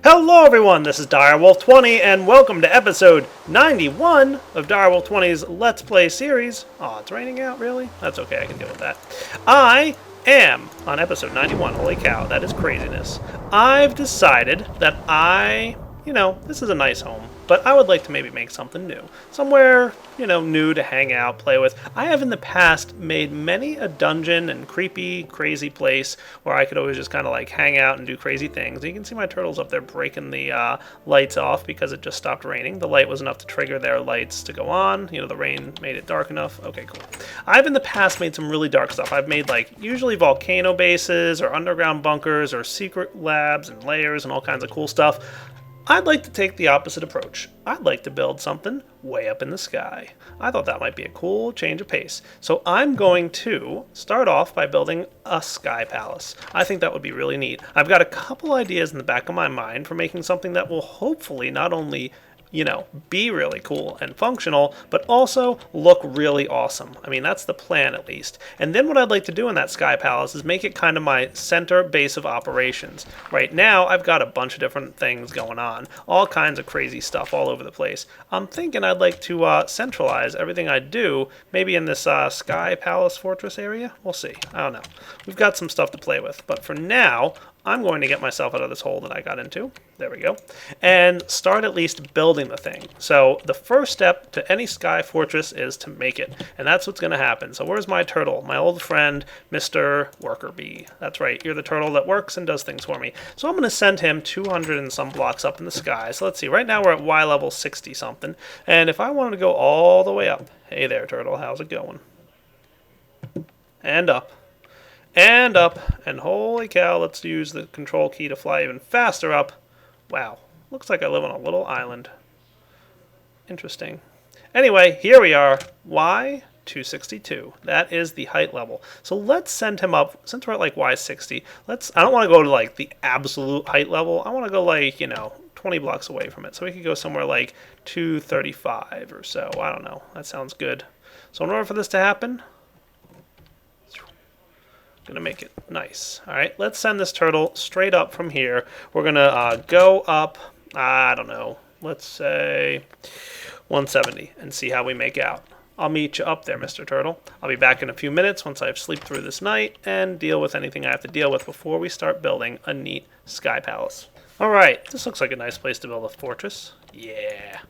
Hello everyone, this is Direwolf20 and welcome to episode 91 of Direwolf20's Let's Play series. Aw, it's raining out, really? That's okay, I can deal with that. I am on episode 91, holy cow, that is craziness. I've decided that this is a nice home, but I would like to maybe make something new. Somewhere, new to hang out, play with. I have in the past made many a dungeon and creepy, crazy place where I could always just kind of like hang out and do crazy things. And you can see my turtles up there breaking the lights off because it just stopped raining. The light was enough to trigger their lights to go on. The rain made it dark enough. Okay, cool. I've in the past made some really dark stuff. I've made like usually volcano bases or underground bunkers or secret labs and layers and all kinds of cool stuff. I'd like to take the opposite approach. I'd like to build something way up in the sky. I thought that might be a cool change of pace. So I'm going to start off by building a sky palace. I think that would be really neat. I've got a couple ideas in the back of my mind for making something that will hopefully not only be really cool and functional, but also look really awesome. I mean, that's the plan at least. And then what I'd like to do in that Sky Palace is make it kind of my center base of operations. Right now, I've got a bunch of different things going on, all kinds of crazy stuff all over the place. I'm thinking I'd like to centralize everything I do, maybe in this Sky Palace Fortress area. We'll see. I don't know. We've got some stuff to play with, but for now, I'm going to get myself out of this hole that I got into. There we go. And start at least building the thing. So the first step to any sky fortress is to make it. And that's what's going to happen. So where's my turtle? My old friend, Mr. Worker Bee. That's right. You're the turtle that works and does things for me. So I'm going to send him 200 and some blocks up in the sky. So let's see. Right now we're at Y level 60 something. And if I wanted to go all the way up. Hey there, turtle. How's it going? And up. And up, and holy cow, let's use the control key to fly even faster up. Wow, looks like I live on a little island. Interesting. Anyway, here we are, Y262. That is the height level. So let's send him up, since we're at like Y60, I don't want to go to like the absolute height level. I want to go like, 20 blocks away from it. So we could go somewhere like 235 or so. I don't know. That sounds good. So in order for this to happen, gonna make it nice. All right, let's send this turtle straight up from here. We're gonna go up, I don't know, let's say 170 and see how we make out. I'll meet you up there, Mr. Turtle. I'll be back in a few minutes once I've slept through this night and deal with anything I have to deal with before we start building a neat sky palace. All right, this looks like a nice place to build a fortress. Yeah,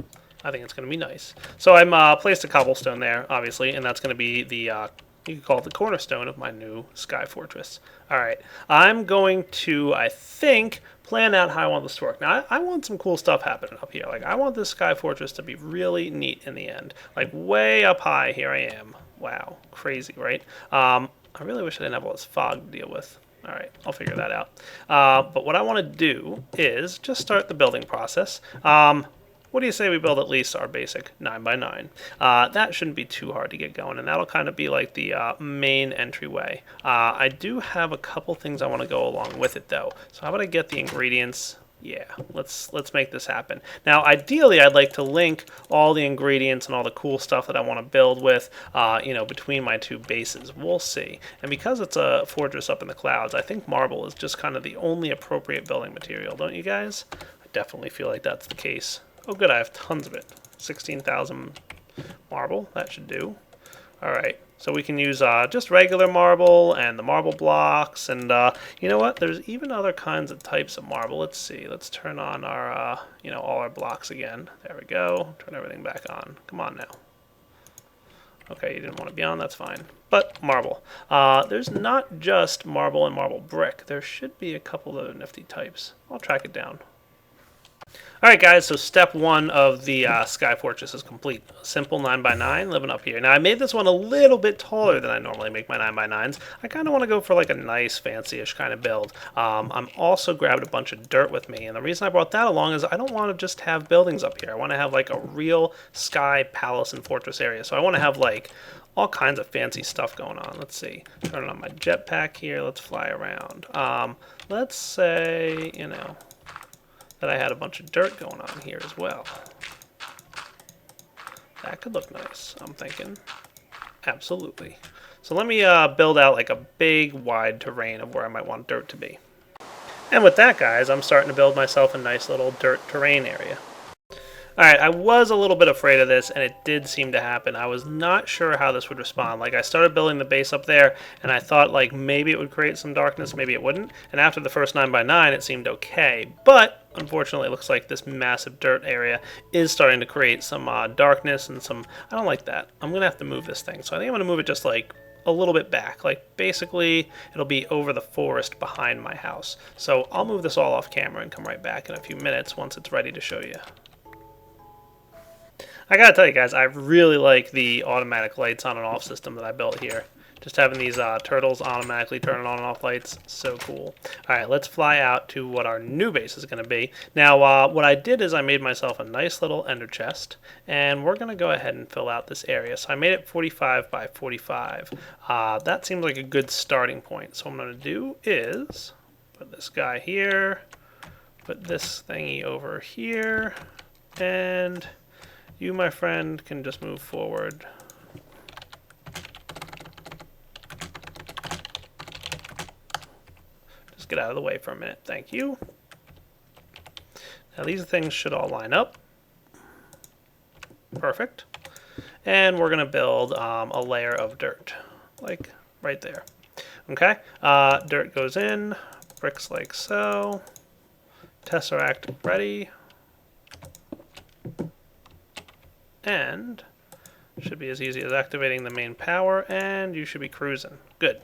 I think it's gonna be nice. So I'm placed a cobblestone there, obviously, and that's gonna be the you could call it the cornerstone of my new sky fortress. All right, I'm going to, I think, plan out how I want this to work. Now, I want some cool stuff happening up here. Like, I want this sky fortress to be really neat in the end. Like, way up high, here I am. Wow, crazy, right? I really wish I didn't have all this fog to deal with. All right, I'll figure that out. But what I want to do is just start the building process. What do you say we build at least our basic 9x9? That shouldn't be too hard to get going, and that'll kind of be like the main entryway. I do have a couple things I want to go along with it, though. So how about I get the ingredients? Yeah, let's make this happen. Now, ideally, I'd like to link all the ingredients and all the cool stuff that I want to build with, between my two bases. We'll see. And because it's a fortress up in the clouds, I think marble is just kind of the only appropriate building material, don't you guys? I definitely feel like that's the case. Oh good, I have tons of it. 16,000 marble, that should do. Alright, so we can use just regular marble and the marble blocks, and you know what, there's even other kinds of types of marble. Let's see, let's turn on our, all our blocks again. There we go, turn everything back on. Come on now. Okay, you didn't want to be on, that's fine. But marble. There's not just marble and marble brick. There should be a couple other nifty types. I'll track it down. Alright guys, so step one of the Sky Fortress is complete. Simple 9x9 living up here. Now I made this one a little bit taller than I normally make my 9x9s. I kind of want to go for like a nice fancy-ish kind of build. I'm also grabbed a bunch of dirt with me, and the reason I brought that along is I don't want to just have buildings up here. I want to have like a real sky palace and fortress area. So I want to have like all kinds of fancy stuff going on. Let's see. Turn on my jetpack here. Let's fly around. Let's say, that I had a bunch of dirt going on here as well. That could look nice, I'm thinking. Absolutely. So let me build out like a big wide terrain of where I might want dirt to be. And with that, guys, I'm starting to build myself a nice little dirt terrain area. Alright, I was a little bit afraid of this, and it did seem to happen. I was not sure how this would respond. Like, I started building the base up there, and I thought, like, maybe it would create some darkness, maybe it wouldn't. And after the first 9x9, it seemed okay. But, unfortunately, it looks like this massive dirt area is starting to create some darkness and some... I don't like that. I'm going to have to move this thing. So I think I'm going to move it just, like, a little bit back. Like, basically, it'll be over the forest behind my house. So I'll move this all off camera and come right back in a few minutes once it's ready to show you. I gotta tell you guys, I really like the automatic lights on and off system that I built here. Just having these turtles automatically turning on and off lights, so cool. Alright, let's fly out to what our new base is going to be. Now, what I did is I made myself a nice little ender chest, and we're going to go ahead and fill out this area. So I made it 45 by 45. That seems like a good starting point. So what I'm going to do is put this guy here, put this thingy over here, and... you, my friend, can just move forward. Just get out of the way for a minute. Thank you. Now these things should all line up. Perfect. And we're going to build a layer of dirt, like right there. Okay. Dirt goes in, bricks like so. Tesseract ready. And should be as easy as activating the main power, and you should be cruising. Good.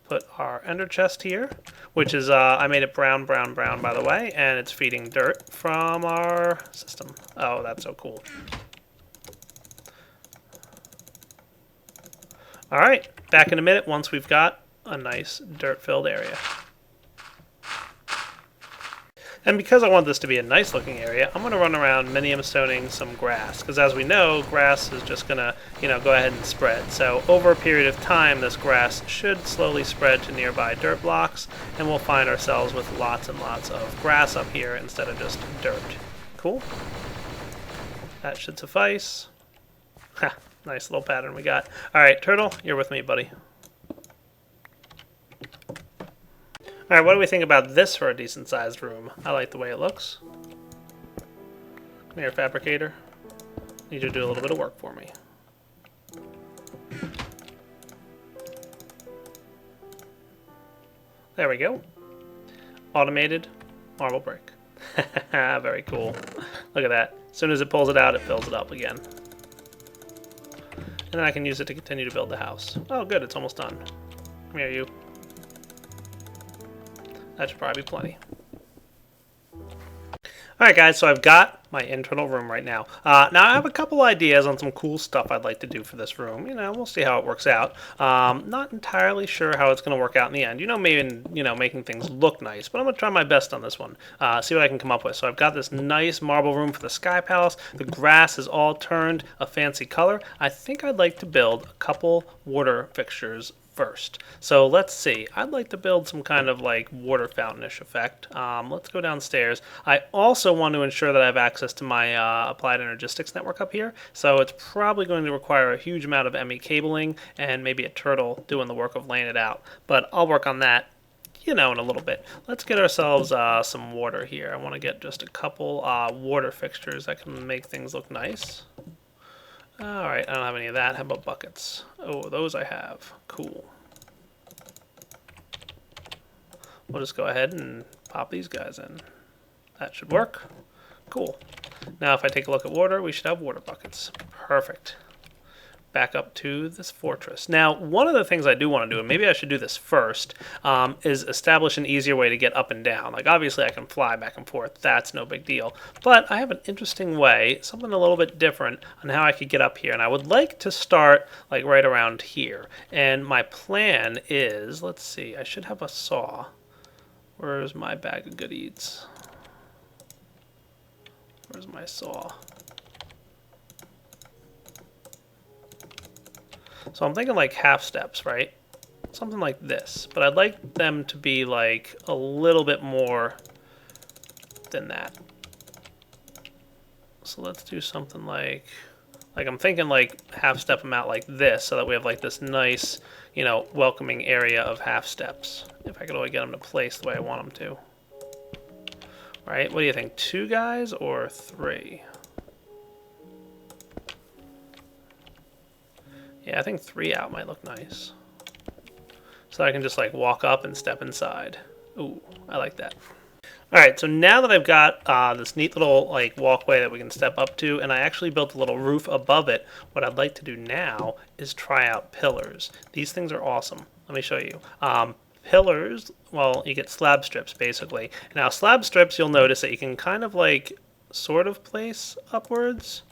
Put our ender chest here, which is, I made it brown, brown, brown, by the way, and it's feeding dirt from our system. Oh, that's so cool. Alright, back in a minute once we've got a nice dirt-filled area. And because I want this to be a nice looking area, I'm going to run around minium stoning some grass. Because as we know, grass is just going to, go ahead and spread. So over a period of time, this grass should slowly spread to nearby dirt blocks. And we'll find ourselves with lots and lots of grass up here instead of just dirt. Cool. That should suffice. Ha, nice little pattern we got. Alright, Turtle, you're with me, buddy. Alright, what do we think about this for a decent-sized room? I like the way it looks. Come here, Fabricator. Need you to do a little bit of work for me. There we go. Automated marble brick. Very cool. Look at that. As soon as it pulls it out, it fills it up again. And then I can use it to continue to build the house. Oh, good, it's almost done. Come here, you. That should probably be plenty. Alright guys, so I've got my internal room right now. Now I have a couple ideas on some cool stuff I'd like to do for this room. We'll see how it works out. Not entirely sure how it's going to work out in the end. Maybe making things look nice, but I'm going to try my best on this one. See what I can come up with. So I've got this nice marble room for the Sky Palace. The grass is all turned a fancy color. I think I'd like to build a couple water fixtures first. So let's see. I'd like to build some kind of like water fountainish effect. Let's go downstairs. I also want to ensure that I have access to my applied energistics network up here. So it's probably going to require a huge amount of ME cabling and maybe a turtle doing the work of laying it out. But I'll work on that in a little bit. Let's get ourselves some water here. I want to get just a couple water fixtures that can make things look nice. Alright, I don't have any of that. How about buckets? Oh, those I have. Cool. We'll just go ahead and pop these guys in. That should work. Cool. Now if I take a look at water, we should have water buckets. Perfect. Back up to this fortress. Now, one of the things I do want to do, and maybe I should do this first, is establish an easier way to get up and down. Like, obviously I can fly back and forth. That's no big deal. But I have an interesting way, something a little bit different, on how I could get up here. And I would like to start, like, right around here. And my plan is, let's see, I should have a saw. Where's my bag of goodies? Where's my saw? So I'm thinking like half steps, right? Something like this. But I'd like them to be like a little bit more than that. So let's do something like Like I'm thinking like half step them out like this so that we have like this nice, you know, welcoming area of half steps. If I could only get them to place the way I want them to. Right? What do you think? 2 guys or 3? Yeah, I think 3 out might look nice. So I can just like walk up and step inside. Ooh, I like that. Alright, so now that I've got this neat little like walkway that we can step up to, and I actually built a little roof above it, what I'd like to do now is try out pillars. These things are awesome. Let me show you. Pillars, well, you get slab strips basically. Now slab strips, you'll notice that you can kind of like sort of place upwards,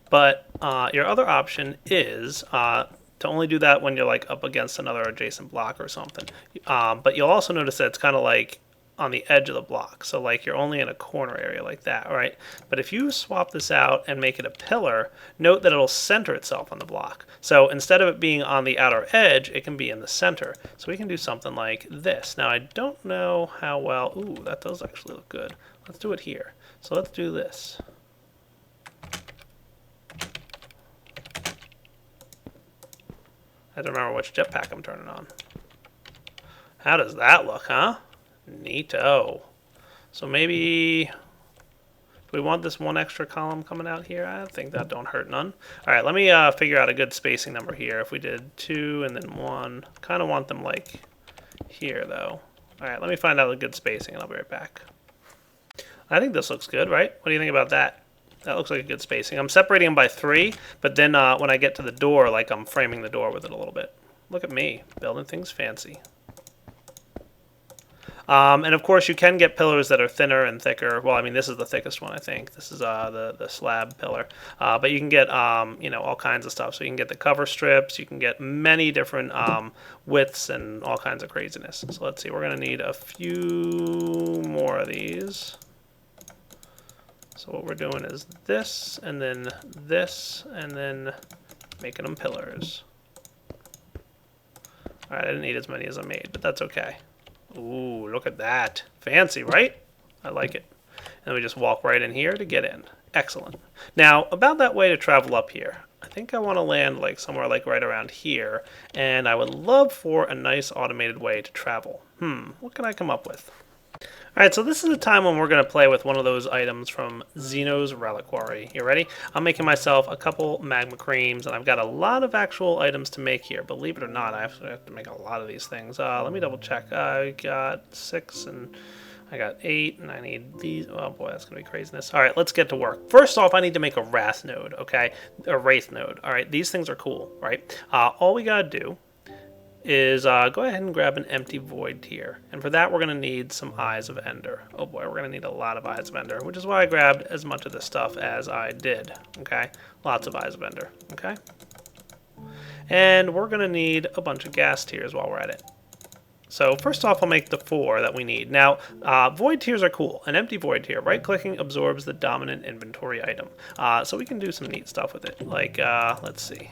but your other option is to only do that when you're like up against another adjacent block or something. But you'll also notice that it's kind of like on the edge of the block, so like you're only in a corner area like that, right? But if you swap this out and make it a pillar, note that it'll center itself on the block. So instead of it being on the outer edge, it can be in the center. So we can do something like this. Now I don't know how well, ooh, that does actually look good. Let's do it here. So let's do this. I have to remember which jetpack I'm turning on. How does that look, huh? Neato. So maybe do we want this one extra column coming out here? I think that don't hurt none. All right, let me figure out a good spacing number here. If we did 2 and then 1, kind of want them like here though. All right, let me find out a good spacing and I'll be right back. I think this looks good, right? What do you think about that? That looks like a good spacing. I'm separating them by 3, but then when I get to the door, like I'm framing the door with it a little bit. Look at me, building things fancy. And of course, you can get pillars that are thinner and thicker. Well, I mean, this is the thickest one, I think. This is the slab pillar. But you can get, you know, all kinds of stuff. So you can get the cover strips. You can get many different widths and all kinds of craziness. So let's see. We're going to need a few more of these. So what we're doing is this, and then making them pillars. All right, I didn't need as many as I made, but that's okay. Ooh, look at that. Fancy, right? I like it. And we just walk right in here to get in. Excellent. Now, about that way to travel up here. I think I want to land like somewhere like right around here, and I would love for a nice automated way to travel. What can I come up with? Alright, so this is the time when we're going to play with one of those items from Xeno's Reliquary. You ready? I'm making myself a couple magma creams, and I've got a lot of actual items to make here. Believe it or not, I have to make a lot of these things. Let me double check. I got 6, and I got 8, and I need these. Oh boy, that's going to be craziness. Alright, let's get to work. First off, I need to make a Wrath node, okay? A Wraith node. Alright, these things are cool, right? All we got to do is go ahead and grab an empty void tier. And for that, we're going to need some Eyes of Ender. Oh boy, we're going to need a lot of Eyes of Ender, which is why I grabbed as much of this stuff as I did, okay? Lots of Eyes of Ender, okay? And we're going to need a bunch of gas tiers while we're at it. So first off, I'll make the 4 that we need. Now, void tiers are cool. An empty void tier, right-clicking absorbs the dominant inventory item. So we can do some neat stuff with it. Like, let's see.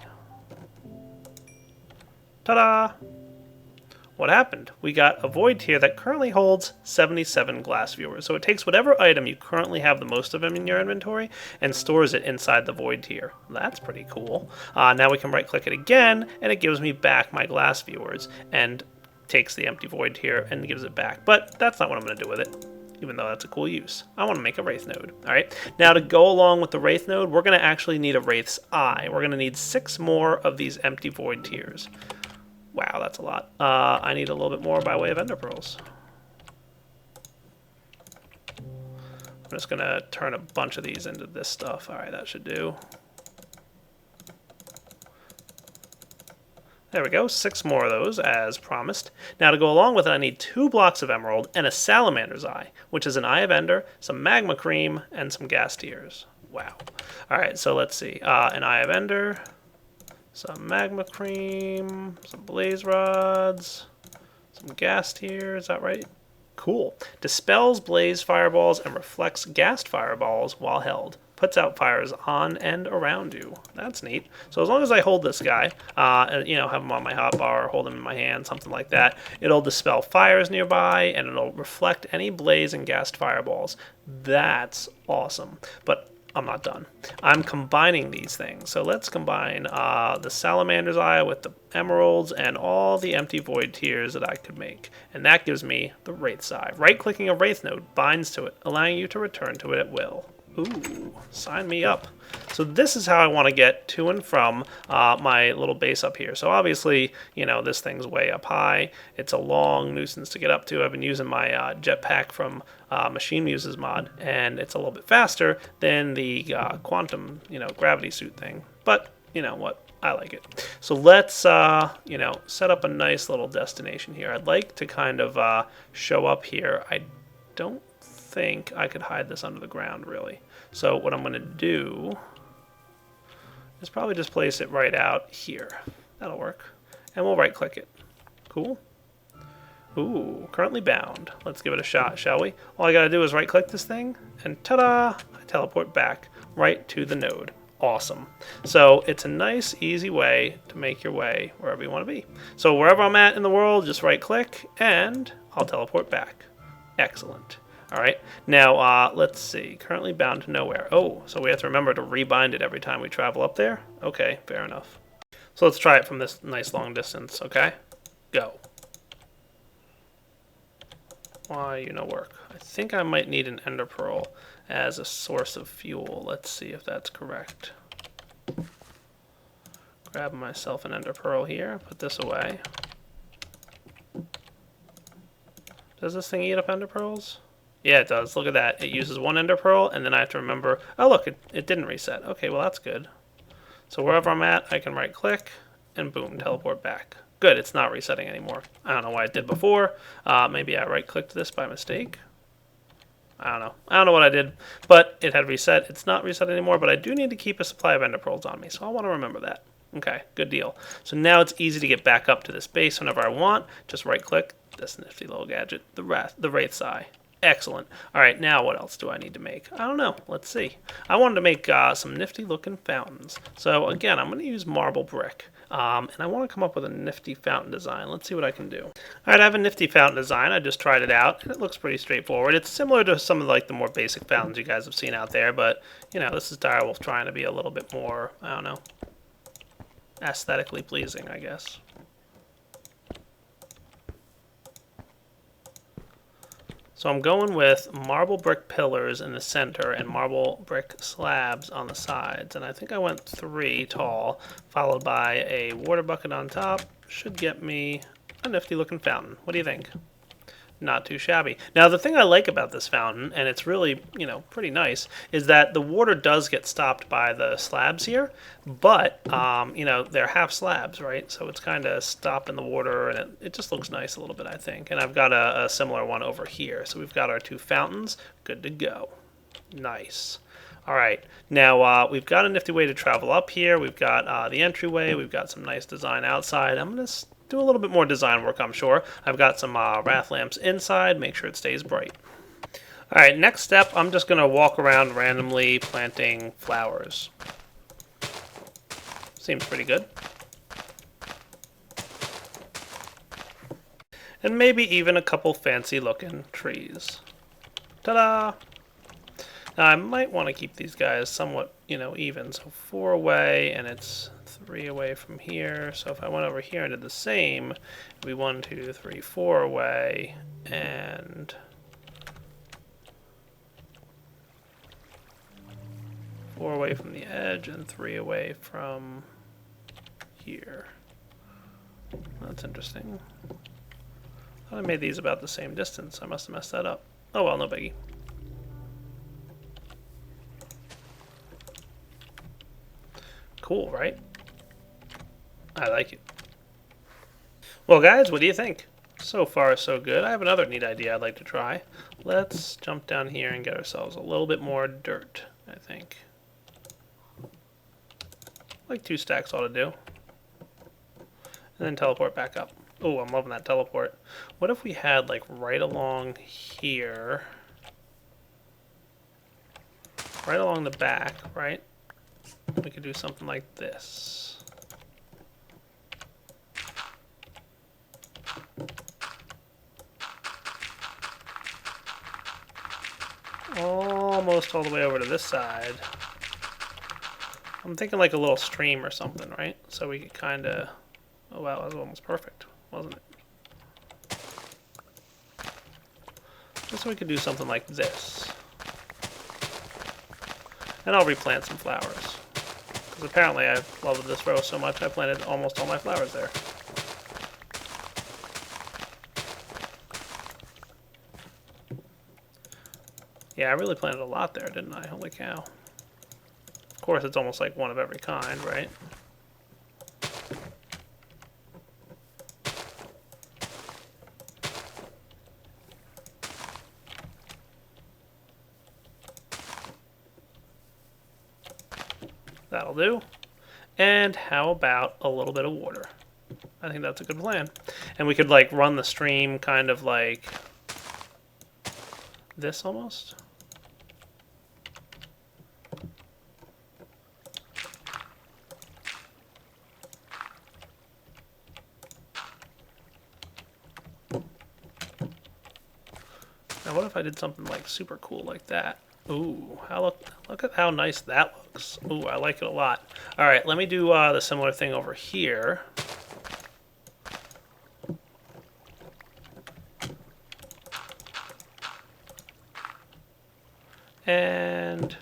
Ta-da! What happened? We got a void tier that currently holds 77 glass viewers. So it takes whatever item you currently have the most of them in your inventory and stores it inside the void tier. That's pretty cool. Now we can right-click it again, and it gives me back my glass viewers and takes the empty void tier and gives it back. But that's not what I'm going to do with it, even though that's a cool use. I want to make a Wraith node. All right. Now to go along with the Wraith node, we're going to actually need a Wraith's Eye. We're going to need 6 more of these empty void tiers. Wow, that's a lot. I need a little bit more by way of ender pearls. I'm just going to turn a bunch of these into this stuff. All right, that should do. There we go, 6 more of those as promised. Now to go along with it, I need 2 blocks of emerald and a salamander's eye, which is an eye of ender, some magma cream, and some gas tiers. Wow. All right, so let's see. An eye of ender, some magma cream, some blaze rods, some gas tiers, is that right? Cool. Dispels blaze fireballs and reflects gassed fireballs while held. Puts out fires on and around you. That's neat. So as long as I hold this guy, you know, have him on my hotbar, hold him in my hand, something like that, it'll dispel fires nearby and it'll reflect any blaze and gassed fireballs. That's awesome. But I'm not done. I'm combining these things. So let's combine the Salamander's Eye with the Emeralds and all the empty void tiers that I could make. And that gives me the Wraith's Eye. Right-clicking a Wraith node binds to it, allowing you to return to it at will. Ooh, sign me up. So this is how I want to get to and from my little base up here. So obviously, you know, this thing's way up high. It's a long nuisance to get up to. I've been using my jetpack from Machine Muse's mod, and it's a little bit faster than the quantum, you know, gravity suit thing. But, you know what? I like it. So let's, you know, set up a nice little destination here. I'd like to kind of show up here. I don't think I could hide this under the ground, really. So what I'm going to do is probably just place it right out here. That'll work. And we'll right-click it. Cool. Ooh, currently bound. Let's give it a shot, shall we? All I gotta do is right-click this thing, and ta-da! I teleport back right to the node. Awesome. So it's a nice, easy way to make your way wherever you want to be. So wherever I'm at in the world, just right-click, and I'll teleport back. Excellent. All right, now let's see. Currently bound to nowhere. Oh, so we have to remember to rebind it every time we travel up there? Okay, fair enough. So let's try it from this nice long distance, okay? Go. Why, you know, work. I think I might need an ender pearl as a source of fuel. Let's see if that's correct. Grab myself an ender pearl here, put this away. Does this thing eat up ender pearls? Yeah, it does. Look at that. It uses one ender pearl, and then I have to remember... Oh, look, it didn't reset. Okay, well, that's good. So wherever I'm at, I can right-click, and boom, teleport back. Good, it's not resetting anymore. I don't know why it did before. Maybe I right-clicked this by mistake. I don't know. I don't know what I did, but it had reset. It's not reset anymore, but I do need to keep a supply of ender pearls on me, so I want to remember that. Okay, good deal. So now it's easy to get back up to this base whenever I want. Just right-click this nifty little gadget, the Wraith's Eye. Excellent. All right, now what else do I need to make? I don't know. Let's see. I wanted to make some nifty-looking fountains. So again, I'm going to use marble brick. And I want to come up with a nifty fountain design. Let's see what I can do. All right, I have a nifty fountain design. I just tried it out, and it looks pretty straightforward. It's similar to some of like the more basic fountains you guys have seen out there, but you know, this is Direwolf trying to be a little bit more, I don't know, aesthetically pleasing, I guess. So I'm going with marble brick pillars in the center and marble brick slabs on the sides. And I think I went 3 tall, followed by a water bucket on top. Should get me a nifty looking fountain. What do you think? Not too shabby. Now the thing I like about this fountain, and it's really, you know, pretty nice, is that the water does get stopped by the slabs here, but, you know, they're half slabs, right? So it's kind of stopping the water, and it just looks nice a little bit, I think. And I've got a similar one over here. So we've got our 2 fountains. Good to go. Nice. All right, now we've got a nifty way to travel up here. We've got the entryway. We've got some nice design outside. I'm going to do a little bit more design work, I'm sure. I've got some wrath lamps inside. Make sure it stays bright. All right, next step, I'm just going to walk around randomly planting flowers. Seems pretty good. And maybe even a couple fancy looking trees. Ta-da! Now I might want to keep these guys somewhat, you know, even. So 4 away, and it's 3 away from here. So if I went over here and did the same, it'd be 1, 2, 3, 4 away, and 4 away from the edge, and 3 away from here. That's interesting. I thought I made these about the same distance. I must have messed that up. Oh well, no biggie. Cool, right? I like it. Well, guys, what do you think? So far, so good. I have another neat idea I'd like to try. Let's jump down here and get ourselves a little bit more dirt, I think. Like 2 stacks ought to do. And then teleport back up. Oh, I'm loving that teleport. What if we had, like, right along here, right along the back, right? We could do something like this. Almost all the way over to this side. I'm thinking like a little stream or something, right? So we could kind of... Oh wow, that was almost perfect, wasn't it? Just so we could do something like this. And I'll replant some flowers. Because apparently I loved this row so much I planted almost all my flowers there. Yeah, I really planted a lot there, didn't I? Holy cow. Of course, it's almost like one of every kind, right? That'll do. And how about a little bit of water? I think that's a good plan. And we could like run the stream kind of like this almost. Now what if I did something like super cool like that? Ooh, look at how nice that looks. Ooh, I like it a lot. All right, let me do the similar thing over here. And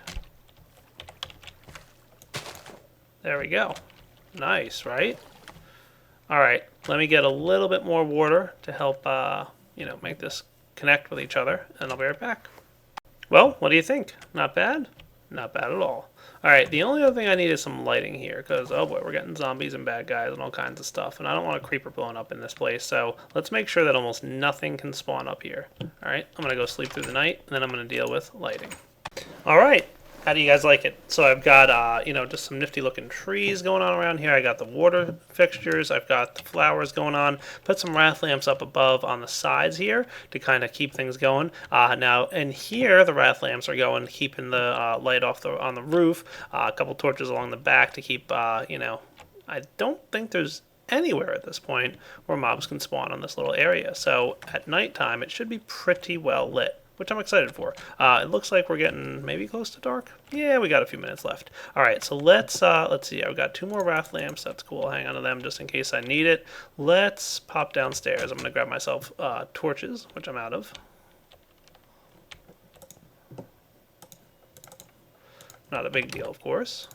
there we go. Nice, right? All right, let me get a little bit more water to help, you know, make this connect with each other, and I'll be right back. Well, what do you think? Not bad? Not bad at all. Alright, the only other thing I need is some lighting here, because, oh boy, we're getting zombies and bad guys and all kinds of stuff, and I don't want a creeper blowing up in this place, so let's make sure that almost nothing can spawn up here. Alright, I'm going to go sleep through the night, and then I'm going to deal with lighting. Alright, how do you guys like it? So I've got, you know, just some nifty looking trees going on around here. I got the water fixtures. I've got the flowers going on. Put some wrath lamps up above on the sides here to kind of keep things going. Now, in here, the wrath lamps are going, keeping the light off on the roof. A couple torches along the back to keep, you know, I don't think there's anywhere at this point where mobs can spawn on this little area. So at nighttime, it should be pretty well lit, which I'm excited for. It looks like we're getting maybe close to dark. Yeah, we got a few minutes left. All right, so let's see. I've got 2 more wrath lamps. That's cool. I'll hang on to them just in case I need it. Let's pop downstairs. I'm gonna grab myself torches, which I'm out of. Not a big deal, of course.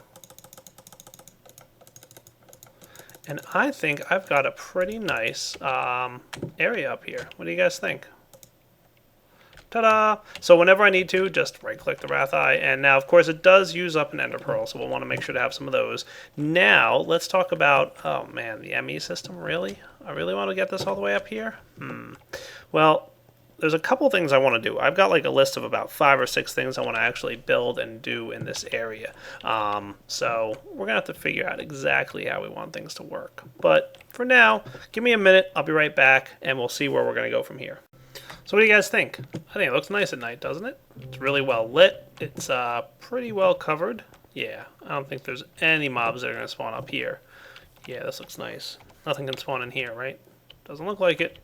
And I think I've got a pretty nice area up here. What do you guys think? Ta-da! So whenever I need to, just right-click the Wrath Eye, and now, of course, it does use up an Ender Pearl, so we'll want to make sure to have some of those. Now, let's talk about, oh man, the ME system, really? I really want to get this all the way up here? Well, there's a couple things I want to do. I've got like a list of about 5 or 6 things I want to actually build and do in this area. So we're going to have to figure out exactly how we want things to work. But for now, give me a minute, I'll be right back, and we'll see where we're going to go from here. So what do you guys think? I think it looks nice at night, doesn't it? It's really well lit. It's pretty well covered. Yeah, I don't think there's any mobs that are going to spawn up here. Yeah, this looks nice. Nothing can spawn in here, right? Doesn't look like it.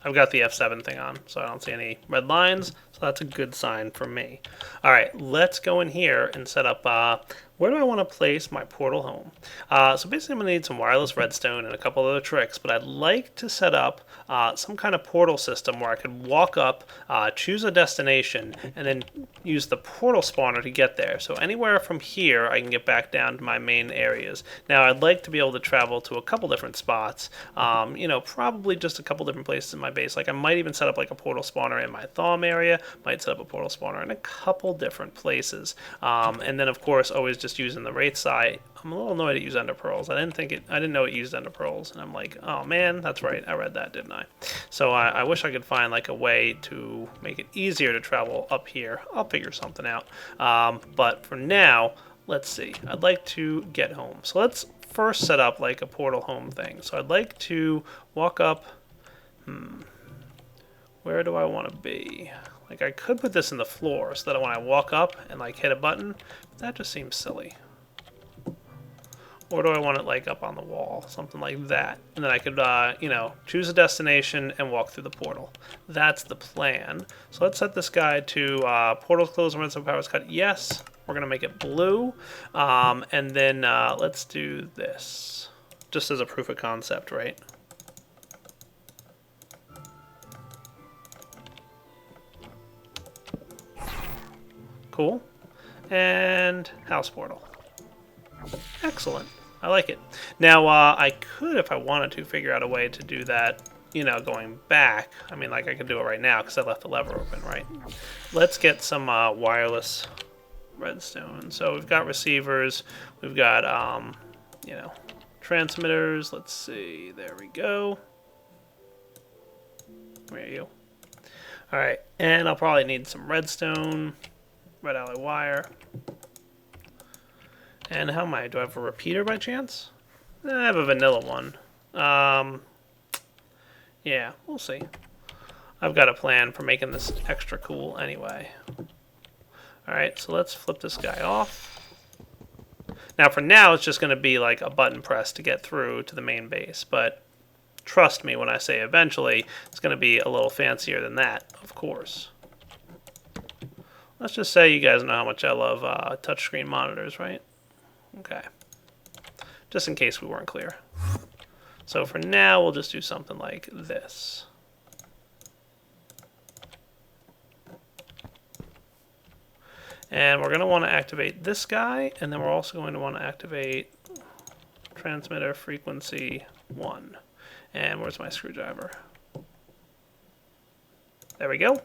I've got the F7 thing on, so I don't see any red lines, so that's a good sign for me. All right, let's go in here and set up, where do I want to place my portal home? So basically I'm going to need some wireless redstone and a couple other tricks, but I'd like to set up some kind of portal system where I could walk up, choose a destination, and then use the portal spawner to get there. So anywhere from here I can get back down to my main areas. Now I'd like to be able to travel to a couple different spots, you know, probably just a couple different places in my base. Like I might even set up like a portal spawner in my Thawm area, might set up a portal spawner in a couple different places. And then of course always just using the Wraith Side. I'm a little annoyed at use Ender Pearls. I didn't know it used Ender Pearls, and I'm like, oh man, that's right, I read that, didn't I? So I wish I could find like a way to make it easier to travel up here. I'll figure something out. But for now, let's see. I'd like to get home. So let's first set up like a portal home thing. So I'd like to walk up. Where do I want to be? Like I could put this in the floor so that when I walk up and like hit a button, but that just seems silly. Or do I want it like up on the wall, something like that? And then I could, you know, choose a destination and walk through the portal. That's the plan. So let's set this guy to portals closed when redstone power is cut. Yes. We're going to make it blue. And then let's do this. Just as a proof of concept, right? Cool. And house portal. Excellent. I like it. Now, I could, if I wanted to, figure out a way to do that, you know, going back. I mean, like, I could do it right now because I left the lever open, right? Let's get some wireless redstone. So we've got receivers. We've got, you know, transmitters. Let's see. There we go. Where are you? All right. And I'll probably need some redstone. Red alloy wire. And how am I? Do I have a repeater by chance? I have a vanilla one. Yeah, we'll see. I've got a plan for making this extra cool anyway. Alright, so let's flip this guy off. Now for now, it's just going to be like a button press to get through to the main base. But trust me when I say eventually, it's going to be a little fancier than that, of course. Let's just say you guys know how much I love touchscreen monitors, right? Okay. Just in case we weren't clear. So for now, we'll just do something like this. And we're going to want to activate this guy, and then we're also going to want to activate transmitter frequency 1. And where's my screwdriver? There we go.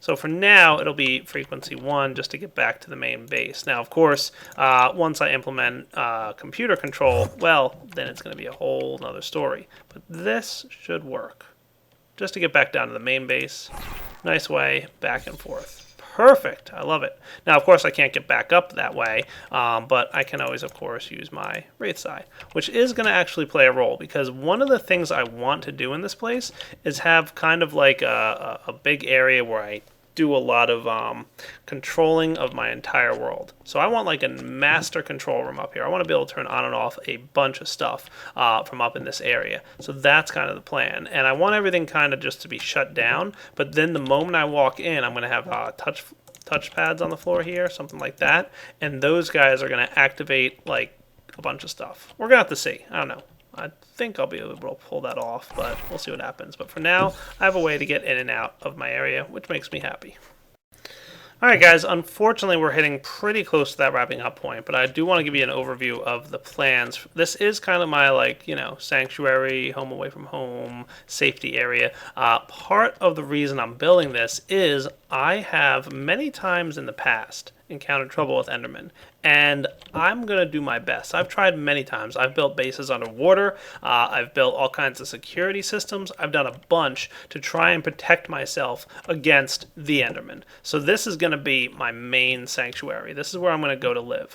So for now, it'll be frequency 1 just to get back to the main base. Now, of course, once I implement computer control, well, then it's going to be a whole other story. But this should work. Just to get back down to the main base. Nice way, back and forth. Perfect. I love it. Now, of course, I can't get back up that way, but I can always, of course, use my Wraith Side, which is going to actually play a role, because one of the things I want to do in this place is have kind of like a big area where I do a lot of controlling of my entire world. So I want like a master control room up here. I want to be able to turn on and off a bunch of stuff from up in this area. So that's kind of the plan. And I want everything kind of just to be shut down. But then the moment I walk in, I'm going to have touch pads on the floor here, something like that. And those guys are going to activate like a bunch of stuff. We're going to have to see. I don't know. I think I'll be able to pull that off, but we'll see what happens. But for now, I have a way to get in and out of my area, which makes me happy. Alright guys, unfortunately we're hitting pretty close to that wrapping up point, but I do want to give you an overview of the plans. This is kind of my, like, you know, sanctuary, home away from home, safety area. Part of the reason I'm building this is I have many times in the past encountered trouble with Endermen, and I'm going to do my best. I've tried many times. I've built bases underwater. I've built all kinds of security systems. I've done a bunch to try and protect myself against the Enderman. So this is going to be my main sanctuary. This is where I'm going to go to live,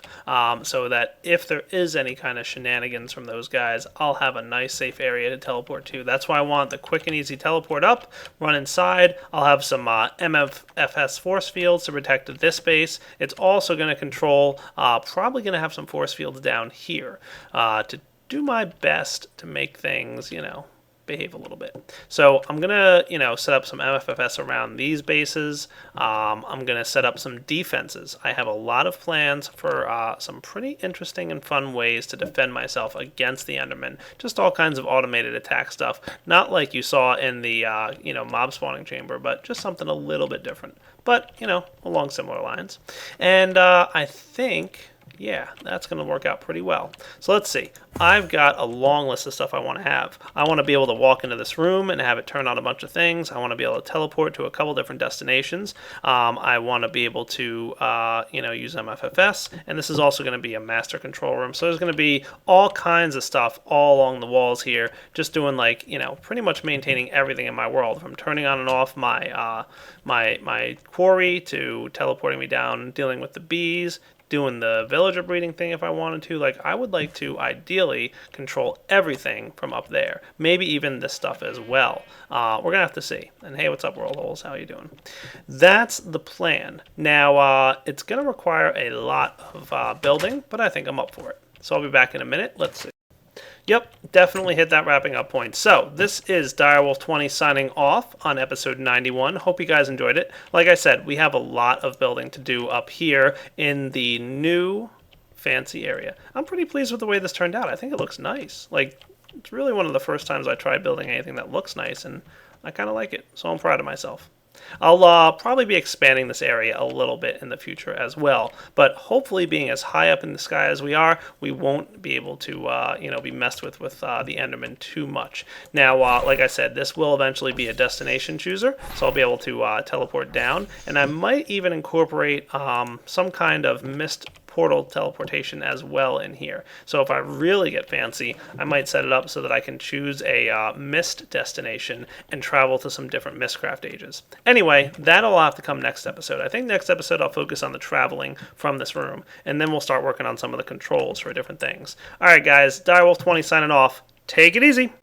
so that if there is any kind of shenanigans from those guys, I'll have a nice safe area to teleport to. That's why I want the quick and easy teleport up, run inside. I'll have some MFS force fields to protect this base. It's also going to control, probably going to have some force fields down here to do my best to make things, you know, behave a little bit. So I'm going to, you know, set up some MFFS around these bases. I'm going to set up some defenses. I have a lot of plans for some pretty interesting and fun ways to defend myself against the Enderman. Just all kinds of automated attack stuff. Not like you saw in the, you know, mob spawning chamber, but just something a little bit different. But, you know, along similar lines. And I think, yeah, that's going to work out pretty well. So let's see. I've got a long list of stuff I want to have. I want to be able to walk into this room and have it turn on a bunch of things. I want to be able to teleport to a couple different destinations. I want to be able to, you know, use MFFS. And this is also going to be a master control room. So there's going to be all kinds of stuff all along the walls here. Just doing, like, you know, pretty much maintaining everything in my world. From turning on and off my, my quarry to teleporting me down, dealing with the bees, doing the villager breeding thing if I wanted to. Like, I would like to ideally control everything from up there. Maybe even this stuff as well. We're going to have to see. And hey, what's up, World Holes? How you doing? That's the plan. Now, it's going to require a lot of building, but I think I'm up for it. So I'll be back in a minute. Let's see. Yep, definitely hit that wrapping up point. So, this is Direwolf 20 signing off on episode 91. Hope you guys enjoyed it. Like I said, we have a lot of building to do up here in the new fancy area. I'm pretty pleased with the way this turned out. I think it looks nice. Like, it's really one of the first times I tried building anything that looks nice, and I kind of like it. So I'm proud of myself. I'll probably be expanding this area a little bit in the future as well, but hopefully being as high up in the sky as we are, we won't be able to, be messed with the Enderman too much. Now, like I said, this will eventually be a destination chooser, so I'll be able to teleport down, and I might even incorporate some kind of mist portal teleportation as well in here. So if I really get fancy, I might set it up so that I can choose a mist destination and travel to some different Mistcraft ages. Anyway, that'll have to come next episode. I think next episode I'll focus on the traveling from this room, and then we'll start working on some of the controls for different things. Alright guys, Direwolf20 signing off. Take it easy!